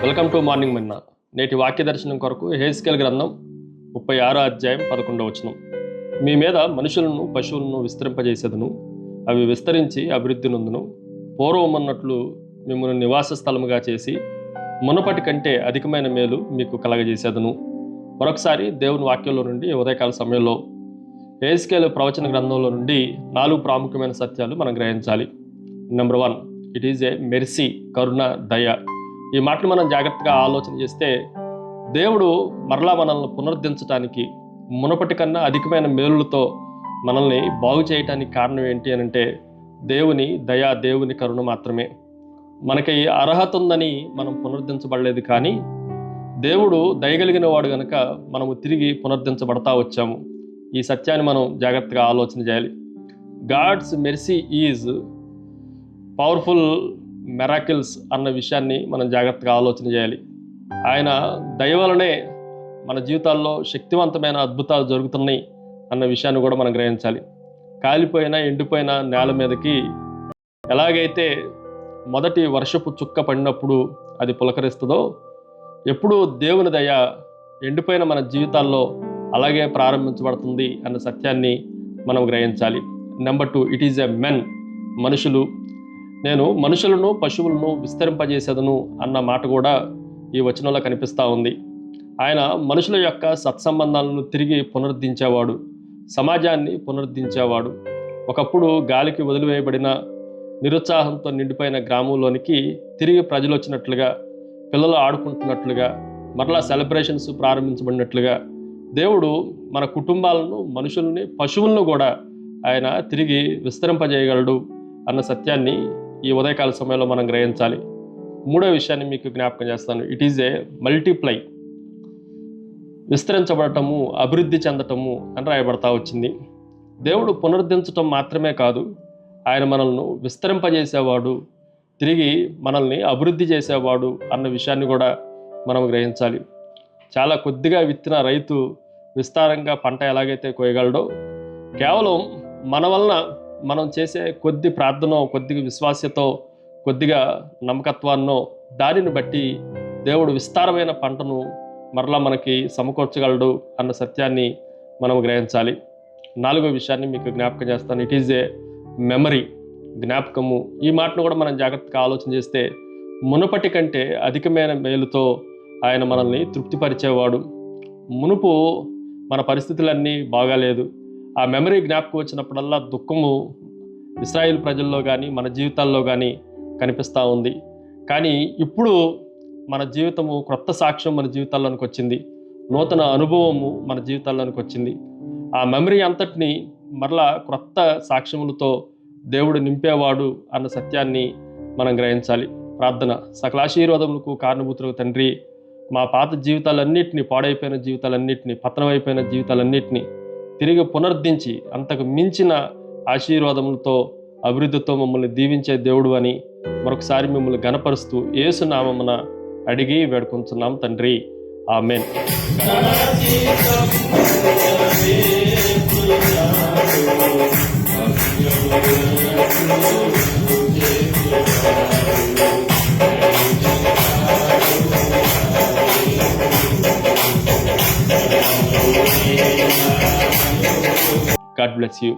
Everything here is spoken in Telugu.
వెల్కమ్ టు మార్నింగ్ మన్నా. నేటి వాక్య దర్శనం కొరకు హెజ్కేలు గ్రంథం 36వ అధ్యాయం 11వ వచనం. మీ మీద మనుషులను పశువులను విస్తరింపజేసేదను, అవి విస్తరించి అభివృద్ధి నొందును. పూర్వమన్నట్లు మిమ్మల్ని నివాస స్థలముగా చేసి మునుపటి కంటే అధికమైన మేలు మీకు కలగజేసేదను. మరొకసారి దేవుని వాక్యంలో నుండి ఉదయకాల సమయంలో హెజ్కేలు ప్రవచన గ్రంథంలో నుండి 4 ప్రాముఖ్యమైన సత్యాలు మనం గ్రహించాలి. Number 1, it is a mercy, కరుణ, దయ. ఈ మాటలు మనం జాగ్రత్తగా ఆలోచన చేస్తే దేవుడు మరలా మనల్ని పునరుద్ధరించడానికి మునపటి కన్నా అధికమైన మేలులతో మనల్ని బాగు చేయటానికి కారణం ఏంటి అని అంటే దేవుని దయ, దేవుని కరుణ మాత్రమే. మనకి అర్హత ఉందని మనం పునరుద్ధరించబడలేదు, కానీ దేవుడు దయగలిగిన వాడు గనుక మనము తిరిగి పునరుద్ధరించబడతా వచ్చాము. ఈ సత్యాన్ని మనం జాగ్రత్తగా ఆలోచన చేయాలి. God's mercy is powerful miracles అన్న విషయాన్ని మనం జాగ్రత్తగా ఆలోచన చేయాలి. ఆయన దయ వలనే మన జీవితాల్లో శక్తివంతమైన అద్భుతాలు జరుగుతున్నాయి అన్న విషయాన్ని కూడా మనం గ్రహించాలి. కాలిపోయిన ఎండిపోయిన నేల మీదకి ఎలాగైతే మొదటి వర్షపు చుక్క పడినప్పుడు అది పులకరిస్తుందో, ఎప్పుడు దేవుని దయ ఎండిపోయిన మన జీవితాల్లో అలాగే ప్రారంభించబడుతుంది అన్న సత్యాన్ని మనం గ్రహించాలి. Number 2, it is a men, మనుషులు. నేను మనుషులను పశువులను విస్తరింపజేసేదను అన్న మాట కూడా ఈ వచనంలో కనిపిస్తూ ఉంది. ఆయన మనుషుల యొక్క సత్సంబంధాలను తిరిగి పునరుద్ధరించేవాడు, సమాజాన్ని పునరుద్ధరించేవాడు. ఒకప్పుడు గాలికి వదిలివేయబడిన నిరుత్సాహంతో నిండిపోయిన గ్రామంలోనికి తిరిగి ప్రజలు వచ్చినట్లుగా, పిల్లలు ఆడుకుంటున్నట్లుగా, మరలా సెలబ్రేషన్స్ ప్రారంభించబడినట్లుగా దేవుడు మన కుటుంబాలను, మనుషుల్ని, పశువులను కూడా ఆయన తిరిగి విస్తరింపజేయగలడు అన్న సత్యాన్ని ఈ ఉదయకాల సమయంలో మనం గ్రహించాలి. 3వ విషయాన్ని మీకు జ్ఞాపకం చేస్తాను. ఇట్ ఈజ్ ఏ మల్టిప్లై, విస్తరించబడటము, అభివృద్ధి చెందటము అని రాయబడతా వచ్చింది. దేవుడు పునరుద్ధరించటం మాత్రమే కాదు, ఆయన మనల్ని విస్తరింపజేసేవాడు, తిరిగి మనల్ని అభివృద్ధి చేసేవాడు అన్న విషయాన్ని కూడా మనం గ్రహించాలి. చాలా కొద్దిగా విత్తిన రైతు విస్తారంగా పంట ఎలాగైతే కోయగలడో, కేవలం మన వలన మనం చేసే కొద్ది ప్రార్థనో, కొద్దిగా విశ్వాసతో, కొద్దిగా నమ్మకత్వాన్నో దానిని బట్టి దేవుడు విస్తారమైన పంటను మరలా మనకి సమకూర్చగలడు అన్న సత్యాన్ని మనం గ్రహించాలి. 4వ విషయాన్ని మీకు జ్ఞాపకం చేస్తాను. ఇట్ ఈజ్ ఏ మెమరీ, జ్ఞాపకము. ఈ మాటను కూడా మనం జాగ్రత్తగా ఆలోచన చేస్తే మునుపటి కంటే అధికమైన మేలుతో ఆయన మనల్ని తృప్తిపరిచేవాడు. మునుపు మన పరిస్థితులన్నీ బాగాలేదు. ఆ మెమరీ జ్ఞాపకం వచ్చినప్పుడల్లా దుఃఖము ఇశ్రాయేల్ ప్రజల్లో కానీ మన జీవితాల్లో కానీ కనిపిస్తూ ఉంది. కానీ ఇప్పుడు మన జీవితము క్రొత్త సాక్ష్యం మన జీవితాల్లోనికి వచ్చింది, నూతన అనుభవము మన జీవితాల్లోనికి వచ్చింది. ఆ మెమరీ అంతటిని మరలా క్రొత్త సాక్ష్యములతో దేవుడు నింపేవాడు అన్న సత్యాన్ని మనం గ్రహించాలి. ప్రార్థన. సకలాశీర్వాదములకు కారణభూతులకు తండ్రి, మా పాత జీవితాలన్నింటినీ, పాడైపోయిన జీవితాలన్నింటినీ, పతనమైపోయిన జీవితాలన్నింటినీ తిరిగి పునరుద్ధరించి అంతకు మించిన ఆశీర్వాదములతో, అభివృద్ధితో మమ్మల్ని దీవించే దేవుడు అని మరొకసారి మిమ్మల్ని ఘనపరుస్తూ యేసు నామమున అడిగి వేడుకొంచున్నాం తండ్రి. ఆమేన్. God bless you.